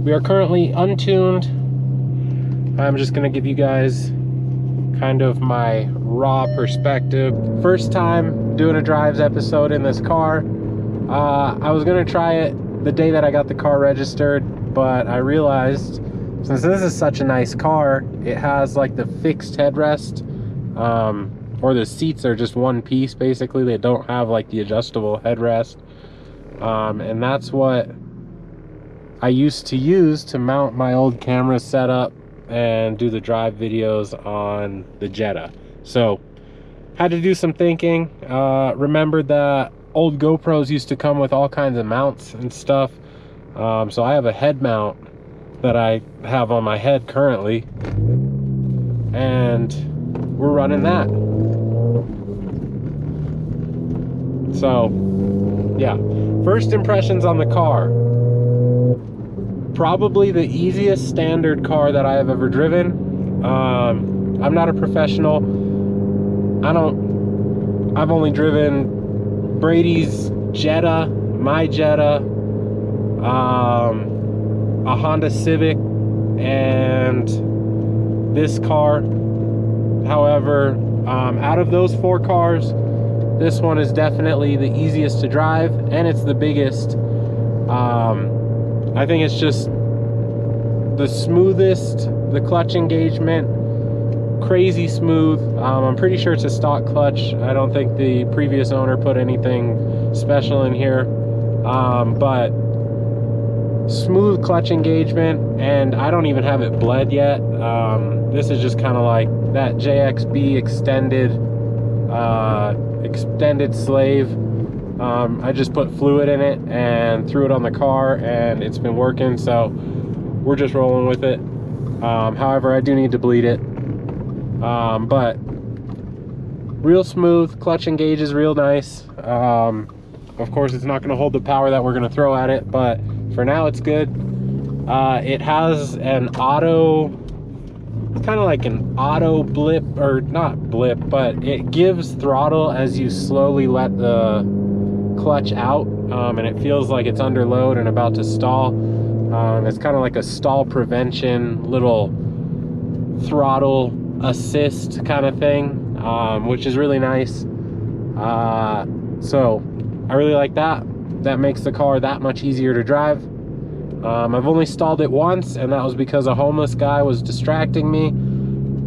We are currently untuned. I'm just gonna give you guys kind of my raw perspective. First time doing a drives episode in this car. I was gonna try it the day that I got the car registered, but I realized since this is such a nice car, it has like the fixed headrest, or the seats are just one piece basically. They don't have like the adjustable headrest, and that's what I used to use to mount my old camera setup and do the drive videos on the Jetta. So had to do some thinking. Remembered that old GoPros used to come with all kinds of mounts and stuff. So I have a head mount that I have on my head currently, and we're running that. So yeah, first impressions on the car. Probably the easiest standard car that I have ever driven. I'm not a professional. I've only driven Brady's Jetta, my Jetta, a Honda Civic, and this car. However, out of those 4 cars, this one is definitely the easiest to drive, and it's the biggest. I think it's just the smoothest, the clutch engagement, crazy smooth. I'm pretty sure it's a stock clutch. I don't think the previous owner put anything special in here, but smooth clutch engagement, and I don't even have it bled yet. This is just kind of like that JXB extended slave. I just put fluid in it and threw it on the car, and it's been working, so we're just rolling with it. However, I do need to bleed it, but real smooth. Clutch engage is real nice. Of course, it's not going to hold the power that we're going to throw at it, but for now it's good. It has an auto, kind of like an auto blip, or not blip, but it gives throttle as you slowly let the clutch out, and it feels like it's under load and about to stall. It's kind of like a stall prevention little throttle assist kind of thing, which is really nice. So I really like that. That makes the car that much easier to drive. I've only stalled it once, and that was because a homeless guy was distracting me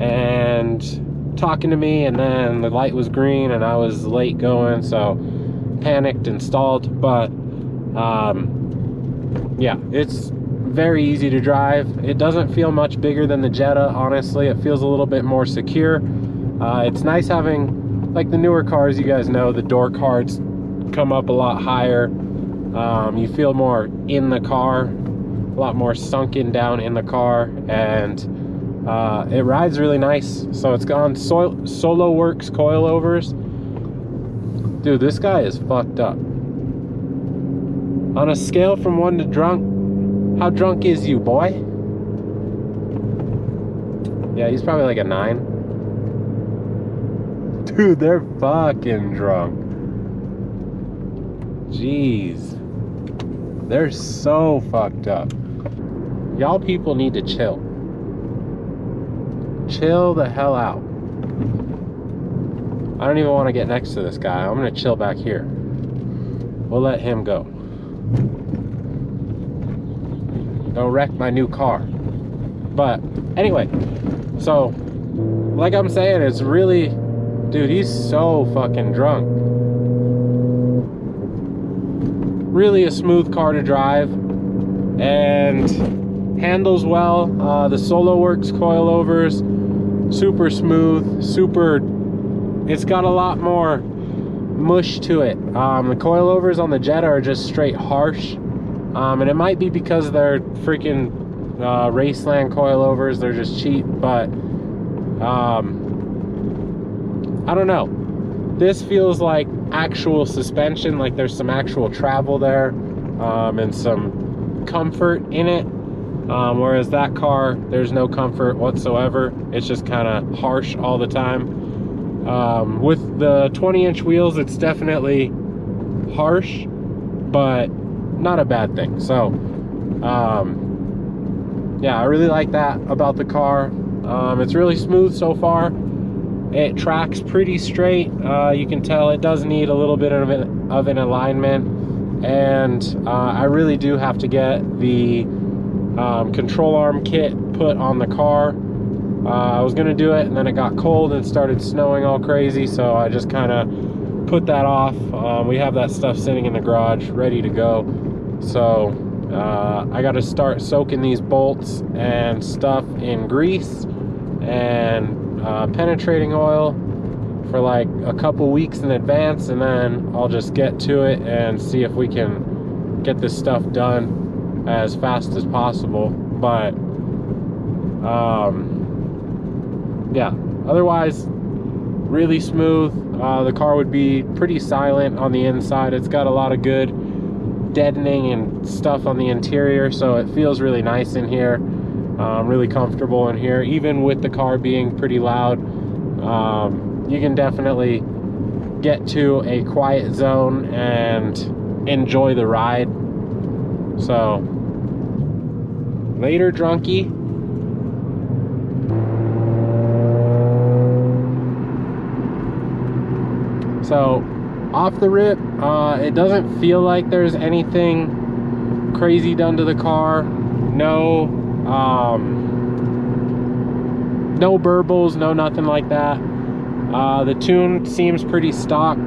and talking to me, and then the light was green and I was late going, so panicked and stalled. But yeah, it's very easy to drive. It doesn't feel much bigger than the Jetta, honestly. It feels a little bit more secure. It's nice having, like the newer cars, you guys know, the door cards come up a lot higher. You feel more in the car, a lot more sunken down in the car, and it rides really nice. So it's gone Solo Works coilovers. Dude, this guy is fucked up. On a scale from 1 to drunk, how drunk is you, boy? Yeah, he's probably like a 9. Dude, they're fucking drunk. Jeez. They're so fucked up. Y'all people need to chill. Chill the hell out. I don't even want to get next to this guy. I'm going to chill back here. We'll let him go. Don't wreck my new car. But anyway, so like I'm saying, it's really, dude, he's so fucking drunk. Really a smooth car to drive, and handles well. The Solo Works coilovers, super smooth, super. It's got a lot more mush to it. The coilovers on the Jetta are just straight harsh, and it might be because they're freaking Raceland coilovers. They're just cheap, but I don't know. This feels like actual suspension, like there's some actual travel there, and some comfort in it, whereas that car, there's no comfort whatsoever. It's just kind of harsh all the time. With the 20-inch wheels, it's definitely harsh, but not a bad thing. So yeah, I really like that about the car. It's really smooth so far. It tracks pretty straight. You can tell it does need a little bit of an alignment, and I really do have to get the control arm kit put on the car. I was gonna do it, and then it got cold and started snowing all crazy, so I just kind of put that off. We have that stuff sitting in the garage ready to go, so I got to start soaking these bolts and stuff in grease and penetrating oil for like a couple weeks in advance, and then I'll just get to it and see if we can get this stuff done as fast as possible. But yeah, otherwise really smooth. The car would be pretty silent on the inside. It's got a lot of good deadening and stuff on the interior, so it feels really nice in here. Really comfortable in here, even with the car being pretty loud. You can definitely get to a quiet zone and enjoy the ride. So later, drunkie. So off the rip, it doesn't feel like there's anything crazy done to the car. No burbles, no nothing like that. The tune seems pretty stock.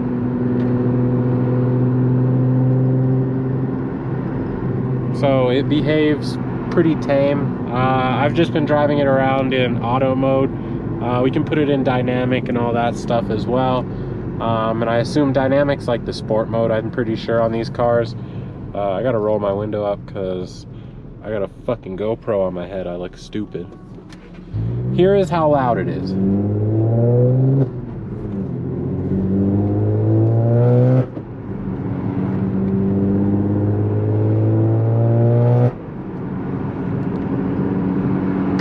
So it behaves pretty tame. I've just been driving it around in auto mode. We can put it in dynamic and all that stuff as well. And I assume dynamic's like the sport mode, I'm pretty sure, on these cars. I gotta roll my window up because I got a fucking GoPro on my head. I look stupid. Here is how loud it is.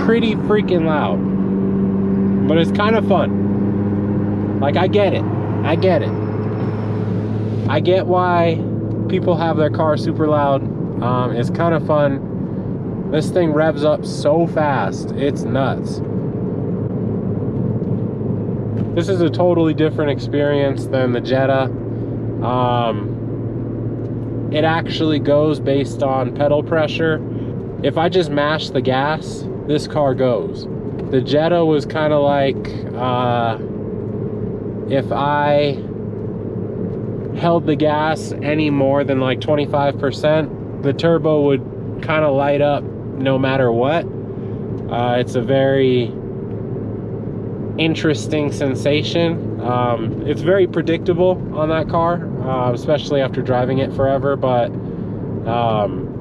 Pretty freaking loud. But it's kind of fun. Like, I get it. I get it. I get why people have their car super loud. It's kind of fun. This thing revs up so fast, it's nuts. This is a totally different experience than the Jetta. It actually goes based on pedal pressure. If I just mash the gas, this car goes. The Jetta was kind of like, if I held the gas any more than like 25%, the turbo would kind of light up no matter what. It's a very interesting sensation. It's very predictable on that car, especially after driving it forever, but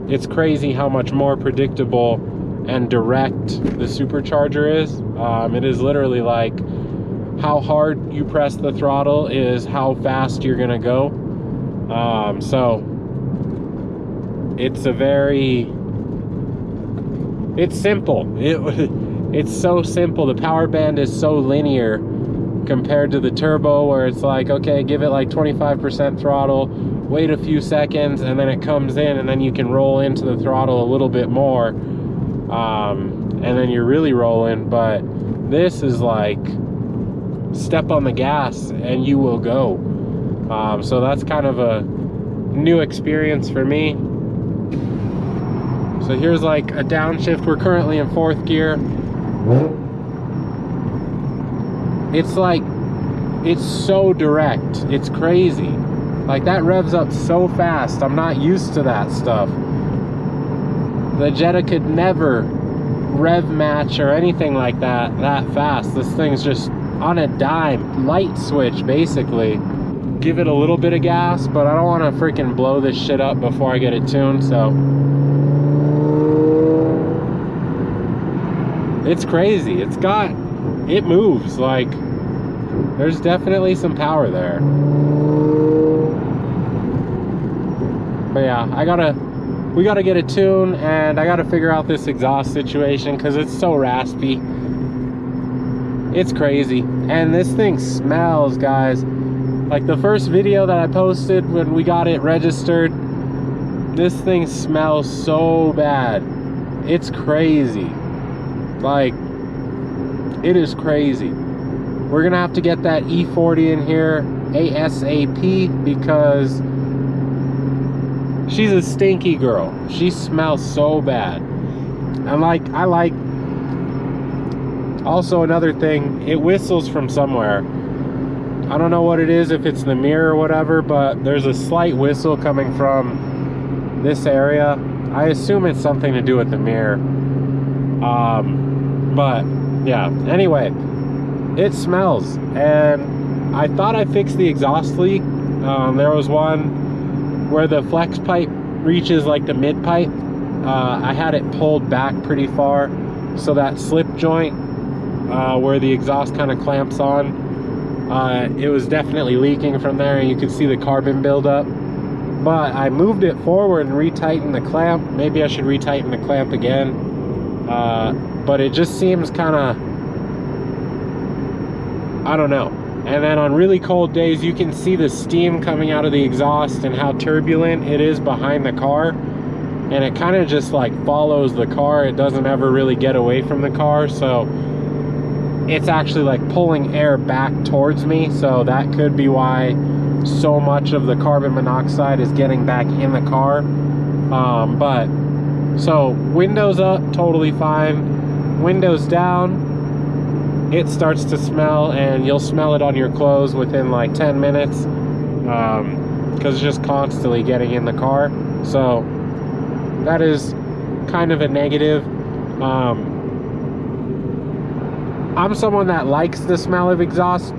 it's crazy how much more predictable and direct the supercharger is. It is literally like how hard you press the throttle is how fast you're gonna go. So it's a very, it's simple. It's so simple. The power band is so linear compared to the turbo, where it's like, okay, give it like 25% throttle, wait a few seconds, and then it comes in, and then you can roll into the throttle a little bit more, and then you're really rolling. But this is like step on the gas and you will go. So that's kind of a new experience for me. So here's like a downshift. We're currently in 4th gear. It's like, it's so direct. It's crazy. Like, that revs up so fast. I'm not used to that stuff. The Jetta could never rev match or anything like that fast. This thing's just on a dime, light switch basically. Give it a little bit of gas, but I don't want to freaking blow this shit up before I get it tuned. So it's crazy. It moves. Like, there's definitely some power there. But yeah, we gotta get a tune, and I gotta figure out this exhaust situation because it's so raspy. It's crazy. And this thing smells, guys. Like the first video that I posted when we got it registered, this thing smells so bad. It's crazy. Like, it is crazy. We're gonna have to get that E40 in here ASAP because she's a stinky girl. She smells so bad. And like, I like, also another thing, it whistles from somewhere. I don't know what it is, if it's the mirror or whatever, but there's a slight whistle coming from this area. I assume it's something to do with the mirror. But yeah, anyway, it smells. And I thought I fixed the exhaust leak. There was one where the flex pipe reaches like the mid pipe. I had it pulled back pretty far, so that slip joint where the exhaust kind of clamps on, it was definitely leaking from there, and you could see the carbon buildup. But I moved it forward and retightened the clamp. Maybe I should retighten the clamp again, but it just seems kind of, I don't know. And then on really cold days, you can see the steam coming out of the exhaust and how turbulent it is behind the car. And it kind of just like follows the car. It doesn't ever really get away from the car. So it's actually like pulling air back towards me. So that could be why so much of the carbon monoxide is getting back in the car. But so windows up, totally fine. Windows down, it starts to smell, and you'll smell it on your clothes within like 10 minutes because it's just constantly getting in the car. So that is kind of a negative. I'm someone that likes the smell of exhaust,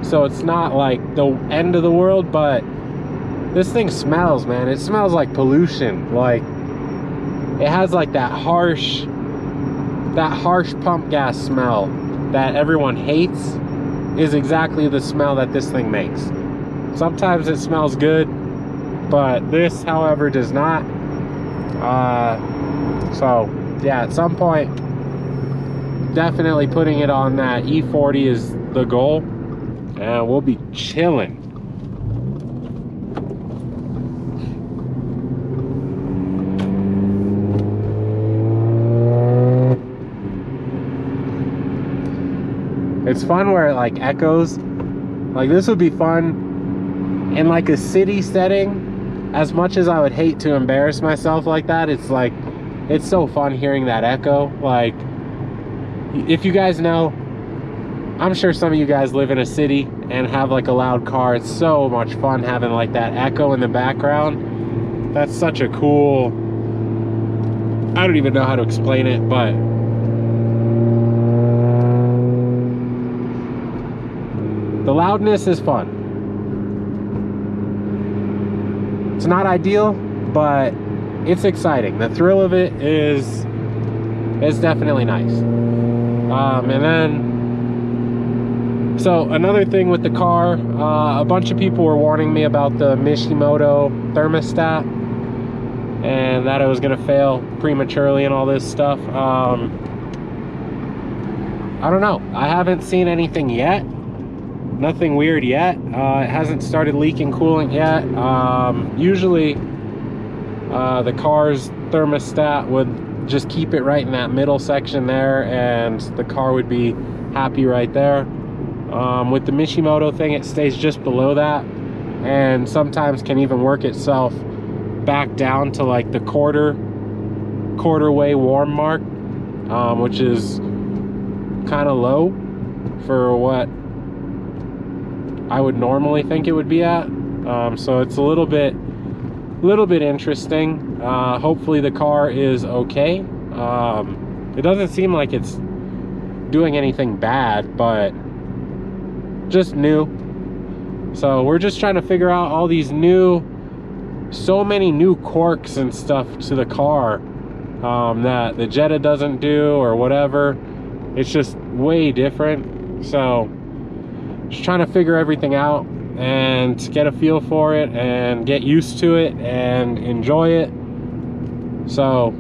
so it's not like the end of the world, but this thing smells, man. It smells like pollution. Like, it has like that harsh pump gas smell that everyone hates, is exactly the smell that this thing makes. Sometimes it smells good, but this, however, does not. So yeah, at some point, definitely putting it on that E40 is the goal, and we'll be chilling. It's fun where it like echoes. Like, this would be fun in like a city setting. As much as I would hate to embarrass myself like that, it's like, it's so fun hearing that echo. Like, if you guys know, I'm sure some of you guys live in a city and have like a loud car. It's so much fun having like that echo in the background. That's such a cool, I don't even know how to explain it, but the loudness is fun. It's not ideal, but it's exciting. The thrill of it is definitely nice. And then, so another thing with the car, a bunch of people were warning me about the Mishimoto thermostat and that it was gonna fail prematurely and all this stuff. I don't know. I haven't seen anything yet. Nothing weird yet. It hasn't started leaking coolant yet. Usually the car's thermostat would just keep it right in that middle section there, and the car would be happy right there. With the Mishimoto thing, it stays just below that, and sometimes can even work itself back down to like the quarter way warm mark, which is kind of low for what I would normally think it would be at. So it's a little bit interesting. Hopefully the car is okay. It doesn't seem like it's doing anything bad, but just new. So we're just trying to figure out all these so many new quirks and stuff to the car that the Jetta doesn't do or whatever. It's just way different. So just trying to figure everything out and get a feel for it and get used to it and enjoy it. So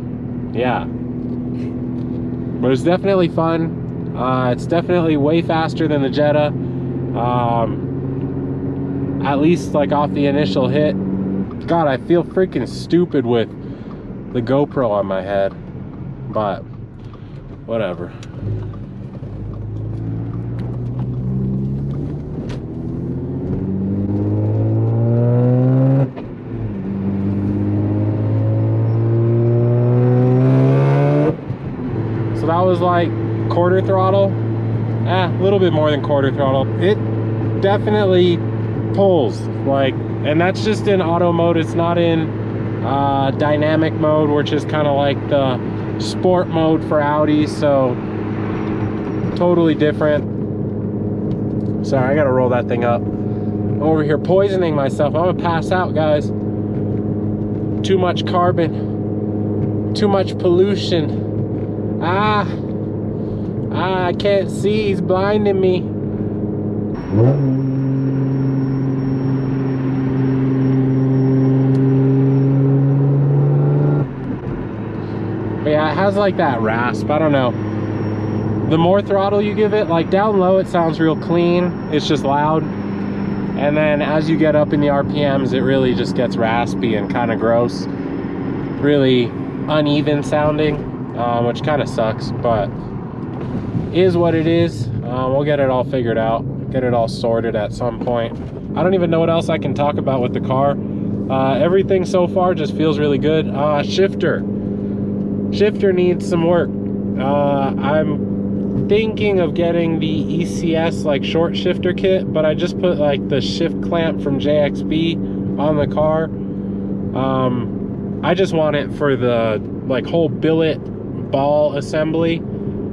yeah, but it's definitely fun. It's definitely way faster than the Jetta, at least like off the initial hit. God, I feel freaking stupid with the GoPro on my head. but whatever. So that was like quarter throttle. A little bit more than quarter throttle. It definitely pulls, like, and that's just in auto mode. It's not in dynamic mode, which is kind of like the sport mode for Audi. So totally different. Sorry, I gotta roll that thing up. I'm over here poisoning myself. I'm gonna pass out, guys. Too much carbon, too much pollution. I can't see, he's blinding me. But yeah, it has like that rasp, I don't know. The more throttle you give it, like down low it sounds real clean, it's just loud. And then as you get up in the RPMs, it really just gets raspy and kind of gross. Really uneven sounding, which kind of sucks, but is what it is. We'll get it all figured out, get it all sorted at some point. I don't even know what else I can talk about with the car. Everything so far just feels really good. Shifter needs some work. I'm thinking of getting the ECS like short shifter kit, but I just put like the shift clamp from JXB on the car. I just want it for the like whole billet ball assembly.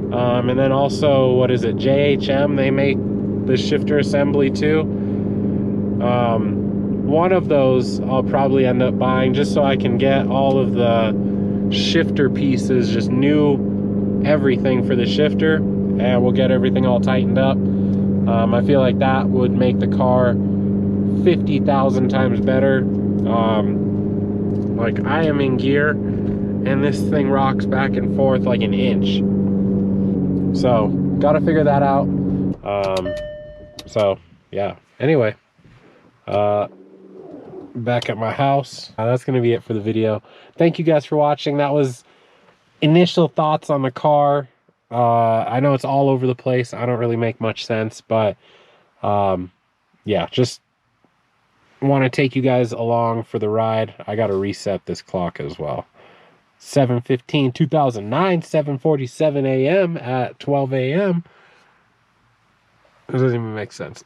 And then also, what is it, JHM, they make the shifter assembly too. One of those I'll probably end up buying just so I can get all of the shifter pieces, just new everything for the shifter, and we'll get everything all tightened up. I feel like that would make the car 50,000 times better. Like, I am in gear and this thing rocks back and forth like an inch. So gotta figure that out. So yeah, anyway, back at my house. That's gonna be it for the video. Thank you guys for watching. That was initial thoughts on the car. I know it's all over the place, I don't really make much sense, but yeah, just want to take you guys along for the ride. I gotta reset this clock as well. 7:15 2009, 7:47 a.m. at 12 a.m. It doesn't even make sense.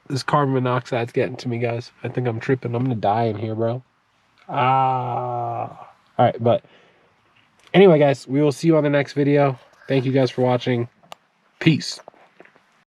This carbon monoxide's getting to me, guys. I think I'm tripping. I'm gonna die in here, bro. All right, but anyway, guys, we will see you on the next video. Thank you guys for watching. Peace.